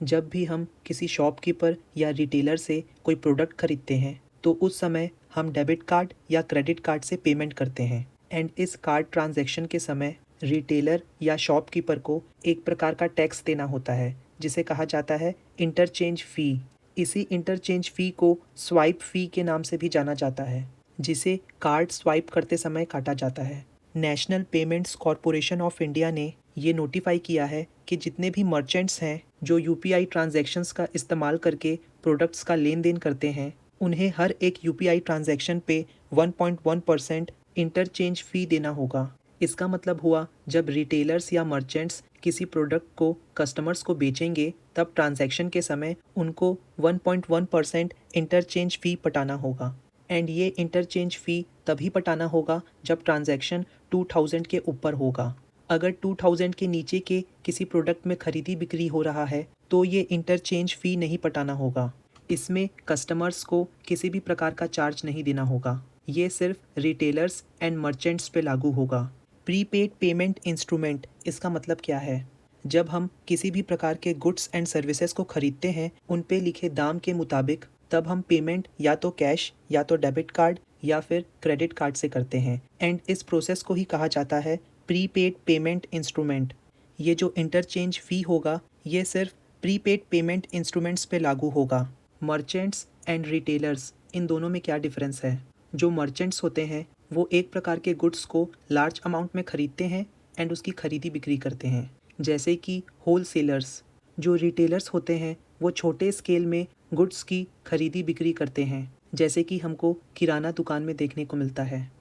जब भी हम किसी शॉपकीपर या रिटेलर से कोई प्रोडक्ट खरीदते हैं तो उस समय हम डेबिट कार्ड या क्रेडिट कार्ड से पेमेंट करते हैं एंड इस कार्ड ट्रांजैक्शन के समय रिटेलर या शॉपकीपर को एक प्रकार का टैक्स देना होता है जिसे कहा जाता है इंटरचेंज फ़ी। इसी इंटरचेंज फ़ी को स्वाइप फ़ी के नाम से भी जाना जाता है, जिसे कार्ड स्वाइप करते समय काटा जाता है। National payments corporation of India ने ये नोटिफाई किया है कि जितने भी मर्चेंट्स हैं जो यूपीआई ट्रांजैक्शंस का इस्तेमाल करके प्रोडक्ट्स का लेन देन करते हैं, उन्हें हर एक यूपीआई ट्रांजैक्शन पे 1.1% इंटरचेंज फ़ी देना होगा। इसका मतलब हुआ जब रिटेलर्स या मर्चेंट्स किसी प्रोडक्ट को कस्टमर्स को बेचेंगे तब ट्रांजैक्शन के समय उनको 1.1% इंटरचेंज फ़ी पटाना होगा एंड ये इंटरचेंज फ़ी तभी पटाना होगा जब ट्रांजैक्शन 2000 के ऊपर होगा। अगर 2000 के नीचे के किसी प्रोडक्ट में खरीदी बिक्री हो रहा है तो ये इंटरचेंज फ़ी नहीं पटाना होगा। इसमें कस्टमर्स को किसी भी प्रकार का चार्ज नहीं देना होगा। ये सिर्फ रिटेलर्स एंड मर्चेंट्स पे लागू होगा। प्रीपेड पेमेंट इंस्ट्रूमेंट, इसका मतलब क्या है? जब हम किसी भी प्रकार के गुड्स एंड सर्विसेज को खरीदते हैं उन पे लिखे दाम के मुताबिक तब हम पेमेंट या तो कैश या तो डेबिट कार्ड या फिर क्रेडिट कार्ड से करते हैं एंड इस प्रोसेस को ही कहा जाता है प्रीपेड पेमेंट इंस्ट्रूमेंट। ये जो इंटरचेंज फ़ी होगा ये सिर्फ प्रीपेड पेमेंट इंस्ट्रूमेंट्स पे लागू होगा। मर्चेंट्स एंड रिटेलर्स, इन दोनों में क्या डिफरेंस है? जो मर्चेंट्स होते हैं वो एक प्रकार के गुड्स को लार्ज अमाउंट में खरीदते हैं एंड उसकी खरीदी बिक्री करते हैं, जैसे कि होल सेलर्स। जो रिटेलर्स होते हैं वो छोटे स्केल में गुड्स की खरीदी बिक्री करते हैं, जैसे कि हमको किराना दुकान में देखने को मिलता है।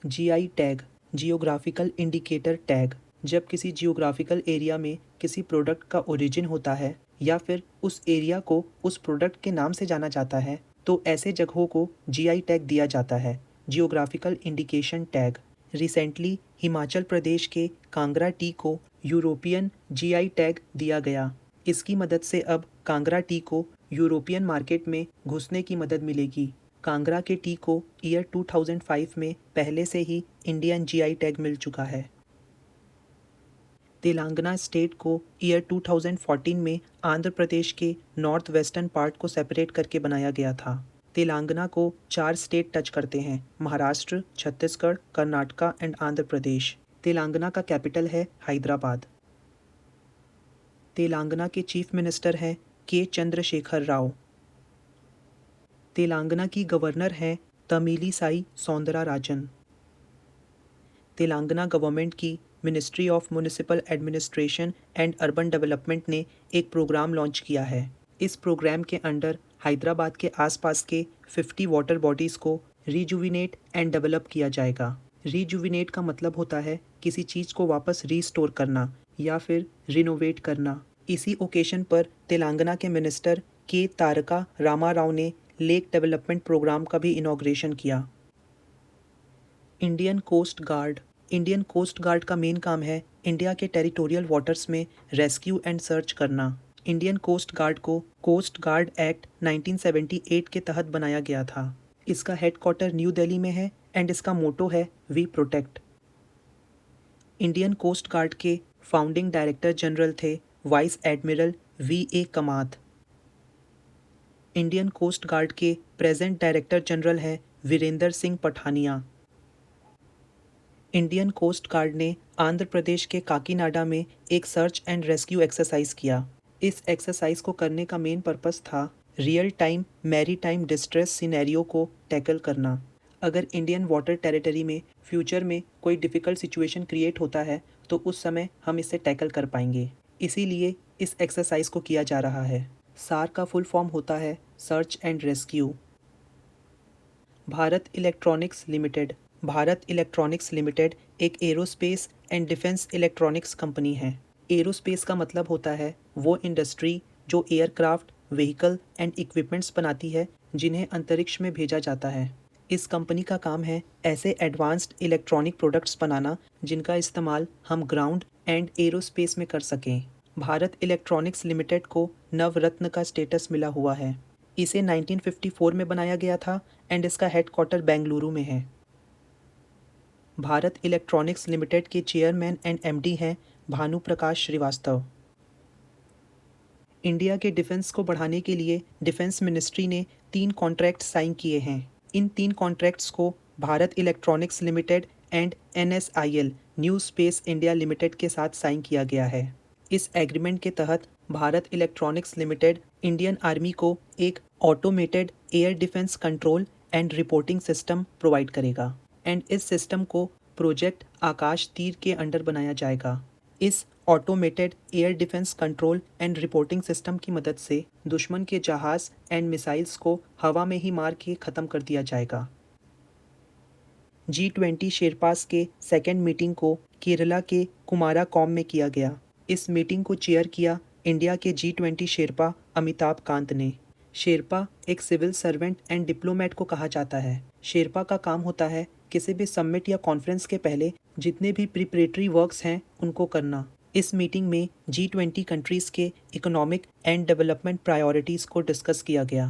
GI tag, geographical indicator tag. जब किसी जियोग्राफिकल एरिया में किसी प्रोडक्ट का ओरिजिन होता है या फिर उस एरिया को उस प्रोडक्ट के नाम से जाना जाता है तो ऐसे जगहों को जीआई टैग दिया जाता है, geographical indication tag. Recently Himachal Pradesh के कांगड़ा टी को यूरोपियन जीआई टैग दिया गया। इसकी मदद से अब कांगड़ा टी को यूरोपियन मार्केट में घुसने की मदद मिलेगी। कांगड़ा के टी को ईयर 2005 में पहले से ही इंडियन जीआई टैग मिल चुका है। तेलंगाना स्टेट को ईयर 2014 में आंध्र प्रदेश के नॉर्थ वेस्टर्न पार्ट को सेपरेट करके बनाया गया था। तेलंगाना को 4 स्टेट टच करते हैं, महाराष्ट्र, छत्तीसगढ़, कर्नाटका एंड आंध्र प्रदेश। तेलंगाना का कैपिटल है हैदराबाद। तेलंगाना के चीफ मिनिस्टर हैं के चंद्रशेखर राव। तेलंगाना की गवर्नर हैं तमिलिसाई सौंदरराजन। तेलंगाना गवर्नमेंट की ministry of municipal administration and urban development ने एक प्रोग्राम लॉन्च किया है। इस प्रोग्राम के अंडर हैदराबाद के आसपास के 50 वाटर बॉडीज़ को रिजुविनेट एंड डेवलप किया जाएगा। रिजुविनेट का मतलब होता है किसी चीज़ को वापस रीस्टोर करना या फिर रिनोवेट करना। इसी ओकेशन पर तेलंगाना के मिनिस्टर के तारका रामाराव ने लेक डेवलपमेंट प्रोग्राम का भी इनॉग्रेशन किया। Indian coast guard. Indian coast guard का मेन काम है इंडिया के टेरिटोरियल वाटर्स में रेस्क्यू एंड सर्च करना। इंडियन कोस्ट गार्ड को कोस्ट गार्ड एक्ट 1978 के तहत बनाया गया था। इसका हेडक्वार्टर न्यू दिल्ली में है एंड इसका मोटो है we protect. Indian coast guard के फाउंडिंग डायरेक्टर जनरल थे vice admiral V Kamat. Indian coast guard के प्रेजेंट डायरेक्टर जनरल हैं Virendra Singh Pathania. Indian coast guard ने आंध्र प्रदेश के काकीनाडा में एक सर्च एंड रेस्क्यू एक्सरसाइज किया। इस एक्सरसाइज को करने का मेन पर्पस था real time maritime distress scenario को टैकल करना। अगर इंडियन वाटर टेरिटरी में फ्यूचर में कोई डिफ़िकल्ट सिचुएशन क्रिएट होता है तो उस समय हम इसे टैकल कर पाएंगे, इसीलिए इस एक्सरसाइज को किया जा रहा है। सार का फुल फॉर्म होता है search and rescue. Bharat electronics limited. Bharat electronics limited एक aerospace and defence electronics company है। एरोस्पेस का मतलब होता है वो इंडस्ट्री जो एयरक्राफ्ट, व्हीकल एंड इक्विपमेंट्स बनाती है जिन्हें अंतरिक्ष में भेजा जाता है। इस कंपनी का काम है ऐसे एडवांस्ड इलेक्ट्रॉनिक प्रोडक्ट्स बनाना जिनका इस्तेमाल हम ग्राउंड एंड एरोस्पेस में कर सकें। भारत इलेक्ट्रॉनिक्स लिमिटेड को नवरत्न का स्टेटस मिला हुआ है। इसे 1954 में बनाया गया था एंड इसका हेडक्वार्टर बेंगलुरु में है। भारत इलेक्ट्रॉनिक्स लिमिटेड के चेयरमैन एंड एमडी हैं भानु प्रकाश श्रीवास्तव। इंडिया के डिफेंस को बढ़ाने के लिए डिफेंस मिनिस्ट्री ने 3 कॉन्ट्रैक्ट साइन किए हैं। इन 3 कॉन्ट्रैक्ट्स को Bharat electronics limited and NSIL new space India limited के साथ साइन किया गया है। इस एग्रीमेंट के तहत Bharat electronics limited Indian army को एक automated air defence control and reporting system provide करेगा एंड इस सिस्टम को प्रोजेक्ट आकाश तीर के अंडर बनाया जाएगा। इस automated air defence control and reporting system की मदद से दुश्मन के जहाज एंड मिसाइल्स को हवा में ही मार के ख़त्म कर दिया जाएगा। G20 शेरपास के सेकेंड मीटिंग को केरला के कुमाराकॉम में किया गया। इस मीटिंग को चेयर किया इंडिया के G20 शेरपा अमिताभ कांत ने। शेरपा एक सिविल सर्वेंट एंड डिप्लोमेट को कहा जाता है। शेरपा का काम होता है किसी भी समिट या कॉन्फ्रेंस के पहले जितने भी प्रिपरेटरी वर्क्स हैं उनको करना। इस मीटिंग में G20 कंट्रीज़ के इकोनॉमिक एंड डेवलपमेंट प्रायोरिटीज़ को डिस्कस किया गया।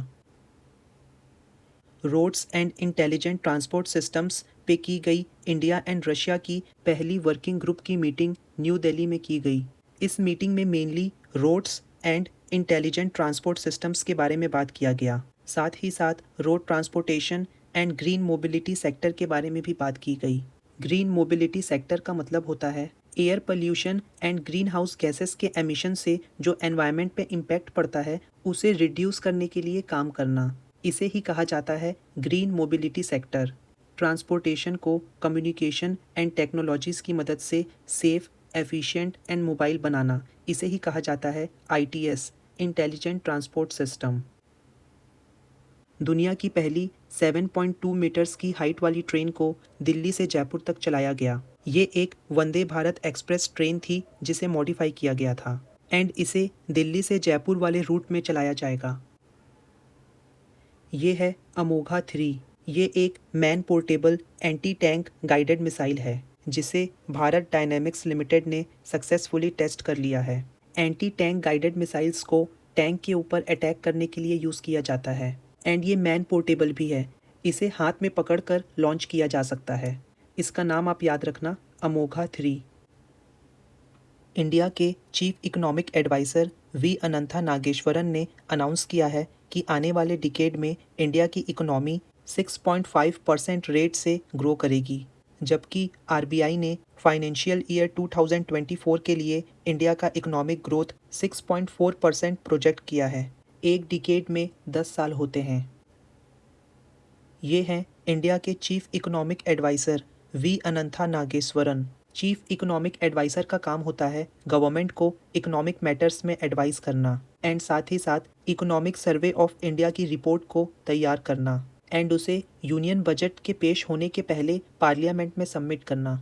Roads and intelligent transport systems पे की गई इंडिया एंड रशिया की पहली वर्किंग ग्रुप की मीटिंग न्यू दिल्ली में की गई। इस मीटिंग में mainly roads and intelligent transport systems के बारे में बात किया गया। साथ ही साथ road transportation and green mobility sector के बारे में भी बात की गई। ग्रीन मोबिलिटी सेक्टर का मतलब होता है air pollution and green house gases के एमिशन से जो एनवायरनमेंट पे इम्पैक्ट पड़ता है उसे रिड्यूस करने के लिए काम करना। इसे ही कहा जाता है ग्रीन मोबिलिटी सेक्टर। ट्रांसपोर्टेशन को कम्युनिकेशन एंड टेक्नोलॉजीज़ की मदद से सेफ, एफिशिएंट एंड मोबाइल बनाना, इसे ही कहा जाता है ITS, इंटेलिजेंट ट्रांसपोर्ट सिस्टम। दुनिया की पहली 7.2 मीटर्स की हाइट वाली ट्रेन को दिल्ली से जयपुर तक चलाया गया। ये एक वंदे भारत एक्सप्रेस ट्रेन थी जिसे मॉडिफाई किया गया था एंड इसे दिल्ली से जयपुर वाले रूट में चलाया जाएगा। ये है अमोघा 3। ये एक man portable anti tank guided missile है जिसे भारत डायनेमिक्स लिमिटेड ने सक्सेसफुली टेस्ट कर लिया है। एंटी टैंक गाइडेड मिसाइल्स को टैंक के ऊपर अटैक करने के लिए यूज़ किया जाता है एंड ये मैन पोर्टेबल भी है। इसे हाथ में पकड़कर लॉन्च किया जा सकता है। इसका नाम आप याद रखना, अमोघा 3। इंडिया के chief economic adviser V Anantha Nageswaran ने अनाउंस किया है कि आने वाले डिकेड में इंडिया की इकोनॉमी 6.5% रेट से ग्रो करेगी, जबकि RBI ने फाइनेंशियल ईयर 2024 के लिए इंडिया का इकोनॉमिक ग्रोथ 6.4% प्रोजेक्ट किया है। एक डिकेड में 10 साल होते हैं। ये हैं इंडिया के chief economic adviser V Anantha Nageswaran. Chief economic adviser का काम होता है गवर्नमेंट को इकोनॉमिक मैटर्स में एडवाइस करना एंड साथ ही साथ इकोनॉमिक सर्वे ऑफ इंडिया की रिपोर्ट को तैयार करना एंड उसे यूनियन बजट के पेश होने के पहले पार्लियामेंट में सबमिट करना।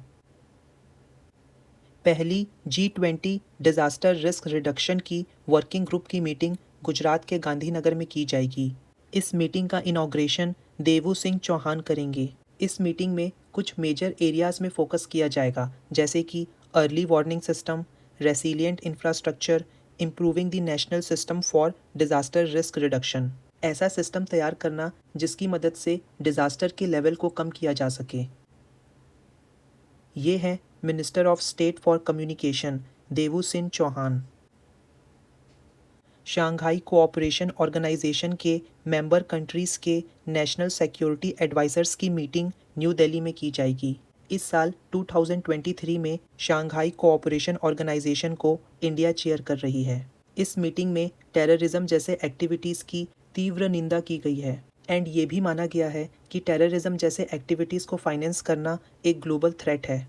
पहली G20 डिज़ास्टर रिस्क रिडक्शन की वर्किंग ग्रुप की मीटिंग गुजरात के गांधीनगर में की जाएगी। इस मीटिंग का इनॉग्रेशन देवू सिंह चौहान करेंगे। इस मीटिंग में कुछ मेजर एरियाज़ में फोकस किया जाएगा जैसे कि early warning system, resilient infrastructure, improving the national system for disaster risk reduction. ऐसा सिस्टम तैयार करना जिसकी मदद से डिज़ास्टर के लेवल को कम किया जा सके। ये हैं minister of state for communication Devu Singh Chauhan. Shanghai cooperation organisation के मेंबर कंट्रीज़ के नेशनल सिक्योरिटी एडवाइज़र्स की मीटिंग न्यू दिल्ली में की जाएगी। इस साल 2023 में शंघाई कोऑपरेशन ऑर्गेनाइजेशन को इंडिया चेयर कर रही है। इस मीटिंग में टेररिज्म जैसे एक्टिविटीज़ की तीव्र निंदा की गई है एंड ये भी माना गया है कि टेररिज्म जैसे एक्टिविटीज़ को फाइनेंस करना एक ग्लोबल थ्रेट है।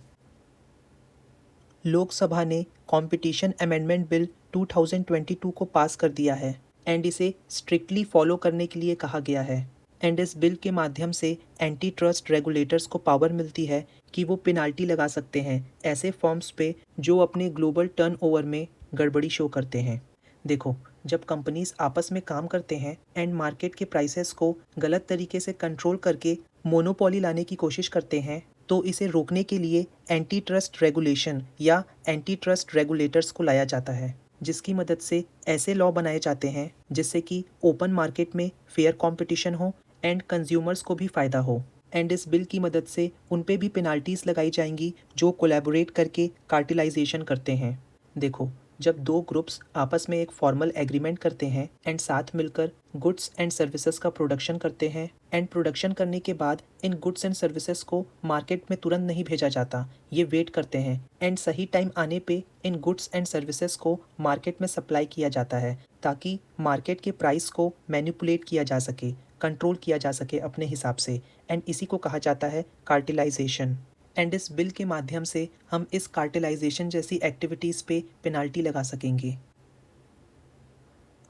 लोकसभा ने कंपटीशन अमेंडमेंट बिल 2022 को पास कर दिया है एंड इसे स्ट्रिक्टली फॉलो करने के लिए कहा गया है एंड इस बिल के माध्यम से एंटी ट्रस्ट रेगुलेटर्स को पावर मिलती है कि वो पेनाल्टी लगा सकते हैं ऐसे फर्म्स पे जो अपने ग्लोबल टर्नओवर में गड़बड़ी शो करते हैं। देखो, जब कंपनीज आपस में काम करते हैं एंड मार्केट के प्राइसेस को गलत तरीके से कंट्रोल करके मोनोपोली लाने की कोशिश करते हैं तो इसे रोकने के लिए एंटी ट्रस्ट रेगुलेशन या एंटी ट्रस्ट रेगुलेटर्स को लाया जाता है, जिसकी मदद से ऐसे लॉ बनाए जाते हैं जिससे कि ओपन मार्केट में फेयर कंपटीशन हो एंड कंज्यूमर्स को भी फ़ायदा हो एंड इस बिल की मदद से उन पे भी पेनाल्टीज़ लगाई जाएंगी जो कोलैबोरेट करके कार्टेलाइजेशन करते हैं। देखो, जब दो ग्रुप्स आपस में एक फॉर्मल एग्रीमेंट करते हैं एंड साथ मिलकर गुड्स एंड सर्विसेज का प्रोडक्शन करते हैं एंड प्रोडक्शन करने के बाद इन गुड्स एंड सर्विसेज को मार्केट में तुरंत नहीं भेजा जाता, ये वेट करते हैं एंड सही टाइम आने पे इन गुड्स एंड सर्विसेज को मार्केट में सप्लाई किया जाता है ताकि मार्केट के प्राइस को मैनिपुलेट किया जा सके, कंट्रोल किया जा सके अपने हिसाब से, एंड इसी को कहा जाता है कार्टेलाइजेशन। एंड इस बिल के माध्यम से हम इस कार्टेलाइजेशन जैसी एक्टिविटीज़ पे पेनाल्टी लगा सकेंगे।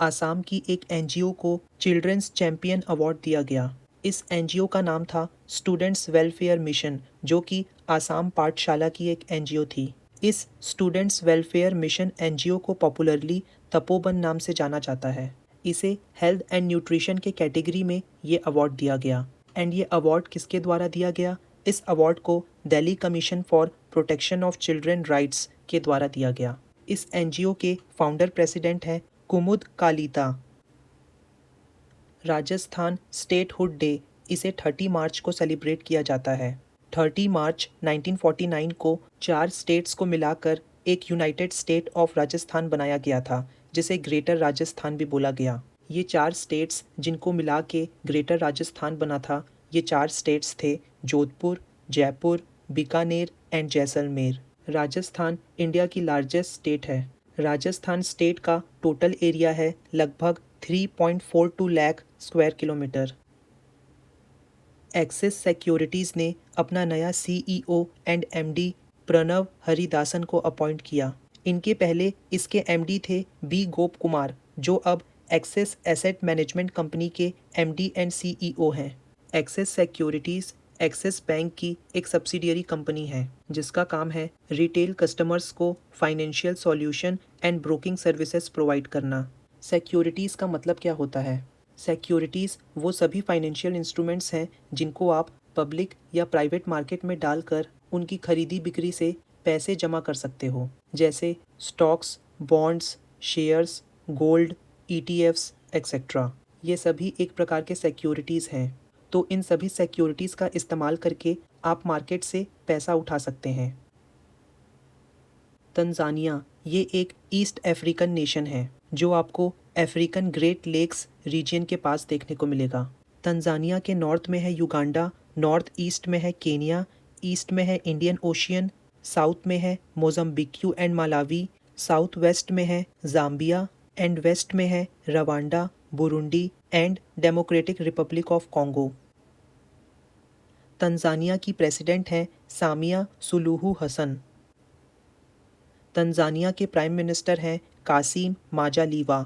आसाम की एक एनजीओ को चिल्ड्रंस चैंपियन अवार्ड दिया गया। इस एनजीओ का नाम था स्टूडेंट्स वेलफेयर मिशन, जो कि आसाम पाठशाला की एक एनजीओ थी। इस स्टूडेंट्स वेलफेयर मिशन एनजीओ को पॉपुलरली तपोवन नाम से जाना जाता है। इसे हेल्थ एंड न्यूट्रिशन के कैटेगरी में ये अवार्ड दिया गया। एंड ये अवार्ड किसके द्वारा दिया गया? इस अवार्ड को Delhi commission for protection of children rights के द्वारा दिया गया। इस एनजीओ के फाउंडर प्रेसिडेंट हैं कुमुद कालिता। राजस्थान स्टेटहुड डे, इसे 30 मार्च को सेलिब्रेट किया जाता है। 30 मार्च 1949 को 4 स्टेट्स को मिलाकर एक यूनाइटेड स्टेट ऑफ राजस्थान बनाया गया था, जिसे ग्रेटर राजस्थान भी बोला गया। ये 4 स्टेट्स जिनको मिला के ग्रेटर राजस्थान बना था, ये 4 स्टेट्स थे जोधपुर, जयपुर, बीकानेर एंड जैसलमेर। राजस्थान इंडिया की लार्जेस्ट स्टेट है। राजस्थान स्टेट का टोटल एरिया है लगभग 3.42 lakh square kilometre. Axis Securities ने अपना नया CEO and MD Pranav Haridasan को अपॉइंट किया। इनके पहले इसके एमडी थे बी गोप कुमार, जो अब एक्सिस एसेट मैनेजमेंट कंपनी के एमडी एंड सीईओ हैं। एक्सिस सिक्योरिटीज़ एक्सिस बैंक की एक सब्सिडियरी कंपनी है, जिसका काम है रिटेल कस्टमर्स को financial solution and broking services provide करना। सिक्योरिटीज़ का मतलब क्या होता है? सिक्योरिटीज़ वो सभी फाइनेंशियल इंस्ट्रूमेंट्स हैं जिनको आप पब्लिक या प्राइवेट मार्केट में डालकर उनकी खरीदी बिक्री से पैसे जमा कर सकते हो, जैसे stocks, bonds, shares, gold, ETFs etcetera. ये सभी एक प्रकार के सिक्योरिटीज़ हैं। तो इन सभी सिक्योरिटीज़ का इस्तेमाल करके आप मार्केट से पैसा उठा सकते हैं। तंजानिया ये एक ईस्ट अफ्रीकन नेशन है, जो आपको अफ्रीकन ग्रेट लेक्स रीजन के पास देखने को मिलेगा। तंजानिया के नॉर्थ में है युगांडा, नॉर्थ ईस्ट में है केनिया, ईस्ट में है इंडियन ओशियन, साउथ में है मोज़म्बिक्यू एंड मालावी, साउथ वेस्ट में है ज़ाम्बिया एंड वेस्ट में है Rwanda, Burundi and democratic Republic of Congo. Tanzania की प्रेसिडेंट हैं सामिया सुलूहू हसन। तंजानिया के प्राइम मिनिस्टर हैं कासिम माजालीवा।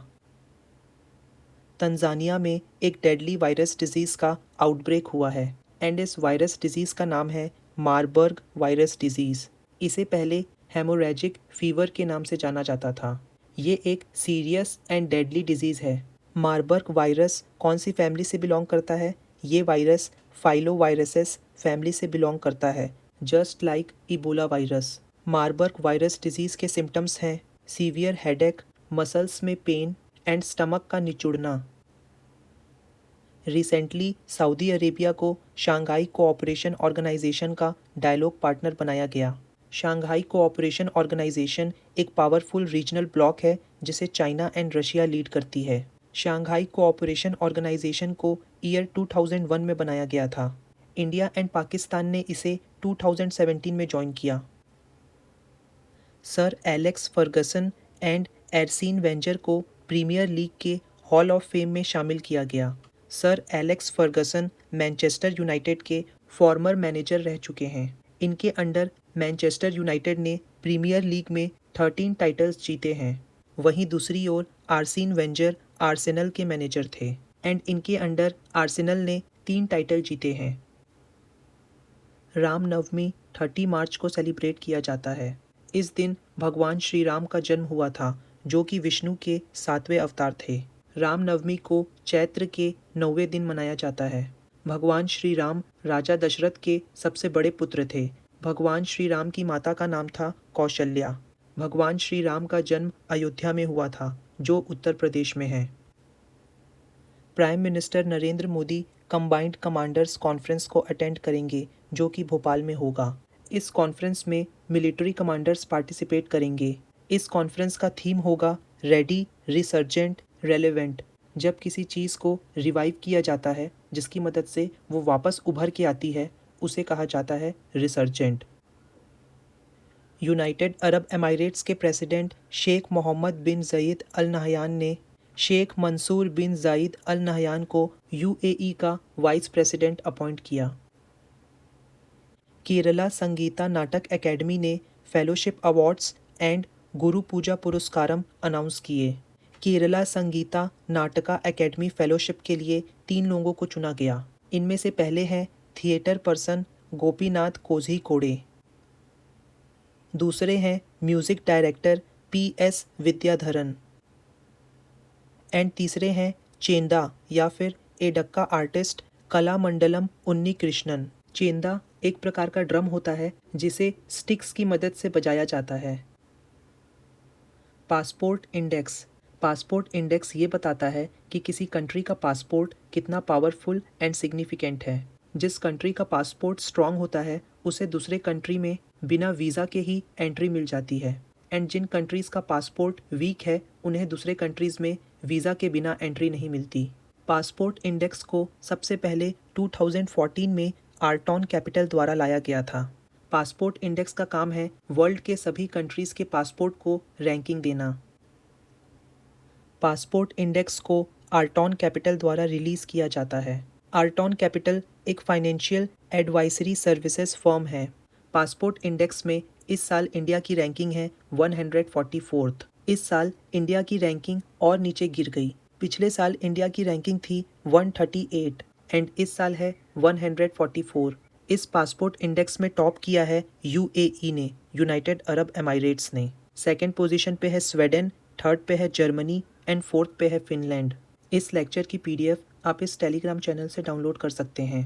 तंजानिया में एक डेडली वायरस डिजीज़ का आउटब्रेक हुआ है एंड इस वायरस डिजीज़ का नाम है मारबर्ग वायरस डिजीज़। इसे पहले हेमोरेजिक फीवर के नाम से जाना जाता था। ये एक सीरियस एंड डेडली डिजीज़ है। मारबर्ग वायरस कौन सी फैमिली से बिलोंग करता है? ये वायरस फाइलोवायरसेस फैमिली से बिलोंग करता है, just like Ebola virus. Marburg virus disease के सिम्टम्स हैं सीवियर हेडेक, मसल्स में पेन एंड स्टमक का निचुड़ना। रिसेंटली सऊदी अरेबिया को शंघाई कोऑपरेशन ऑर्गेनाइजेशन का डायलॉग पार्टनर बनाया गया। शंघाई कोऑपरेशन ऑर्गेनाइजेशन एक पावरफुल रीजनल ब्लॉक है जिसे चाइना एंड रशिया लीड करती है। शंघाई कोऑपरेशन ऑर्गेनाइजेशन को ईयर 2001 में बनाया गया था। इंडिया एंड पाकिस्तान ने इसे 2017 में ज्वाइन किया। सर एलेक्स फर्गसन एंड एर्सीन वेंजर को प्रीमियर लीग के हॉल ऑफ फेम में शामिल किया गया। Sir Alex Ferguson Manchester United के फॉर्मर मैनेजर रह चुके हैं। इनके अंडर मैनचेस्टर यूनाइटेड ने प्रीमियर लीग में 13 टाइटल्स जीते हैं। वहीं दूसरी ओर आर्सीन वेंजर आर्सेनल के मैनेजर थे एंड इनके अंडर आर्सेनल ने 3 टाइटल जीते हैं। रामनवमी 30 मार्च को सेलिब्रेट किया जाता है। इस दिन भगवान श्री राम का जन्म हुआ था, जो कि विष्णु के 7वें अवतार थे। रामनवमी को चैत्र के 9वें दिन मनाया जाता है। भगवान श्री राम राजा दशरथ के सबसे बड़े पुत्र थे। भगवान श्री राम की माता का नाम था कौशल्या। भगवान श्री राम का जन्म अयोध्या में हुआ था, जो उत्तर प्रदेश में है। Prime minister Narendra Modi combined commanders conference को अटेंड करेंगे, जो कि भोपाल में होगा। इस कॉन्फ्रेंस में मिलिट्री कमांडर्स पार्टिसिपेट करेंगे। इस कॉन्फ्रेंस का थीम होगा रेडी, रिसर्जेंट, रेलेवेंट। जब किसी चीज़ को रिवाइव किया जाता है जिसकी मदद से वो वापस उभर के आती है, उसे कहा जाता है रिसर्जेंट। यूनाइटेड अरब एमिरेट्स के प्रेसिडेंट शेख मोहम्मद बिन ज़ायद अल नहयान ने शेख मंसूर बिन ज़ायद अल नहयान को यूएई का वाइस प्रेसिडेंट अपॉइंट किया। केरला संगीता नाटक एकेडमी ने fellowship awards and Guru Puja पुरस्कारम announce किए। केरला संगीता नाटका एकेडमी फेलोशिप के लिए 3 लोगों को चुना गया। इनमें से पहले हैं थिएटर पर्सन गोपीनाथ कोझिकोडे, दूसरे हैं music director PS Vidyadharan and तीसरे हैं चेंदा या फिर एडक्का आर्टिस्ट कलामंडलम उन्नी कृष्णन। चेंदा एक प्रकार का ड्रम होता है जिसे स्टिक्स की मदद से बजाया जाता है। Passport index. पासपोर्ट इंडेक्स ये बताता है कि किसी कंट्री का पासपोर्ट कितना पावरफुल एंड सिग्निफिकेंट है। जिस कंट्री का पासपोर्ट स्ट्रांग होता है उसे दूसरे कंट्री में बिना वीज़ा के ही एंट्री मिल जाती है, एंड जिन कंट्रीज़ का पासपोर्ट वीक है उन्हें दूसरे कंट्रीज़ में वीज़ा के बिना एंट्री नहीं मिलती। पासपोर्ट इंडेक्स को सबसे पहले 2014 में आर्टॉन कैपिटल द्वारा लाया गया था। पासपोर्ट इंडेक्स का काम है वर्ल्ड के सभी कंट्रीज़ के पासपोर्ट को रैंकिंग देना। पासपोर्ट इंडेक्स को आर्टॉन कैपिटल द्वारा रिलीज़ किया जाता है। आर्टॉन कैपिटल एक फाइनेंशियल एडवाइजरी सर्विसेज फर्म है। पासपोर्ट इंडेक्स में इस साल इंडिया की रैंकिंग है 144th। इस साल इंडिया की रैंकिंग और नीचे गिर गई। पिछले साल इंडिया की रैंकिंग थी 138 एंड इस साल है 144। इस पासपोर्ट इंडेक्स में टॉप किया है यूएई ने, यूनाइटेड अरब एमिरेट्स ने। सेकंड पोजीशन पे है स्वीडन, थर्ड पे है जर्मनी एंड फोर्थ पे है फिनलैंड। इस लेक्चर की PDF आप इस टेलीग्राम चैनल से डाउनलोड कर सकते हैं।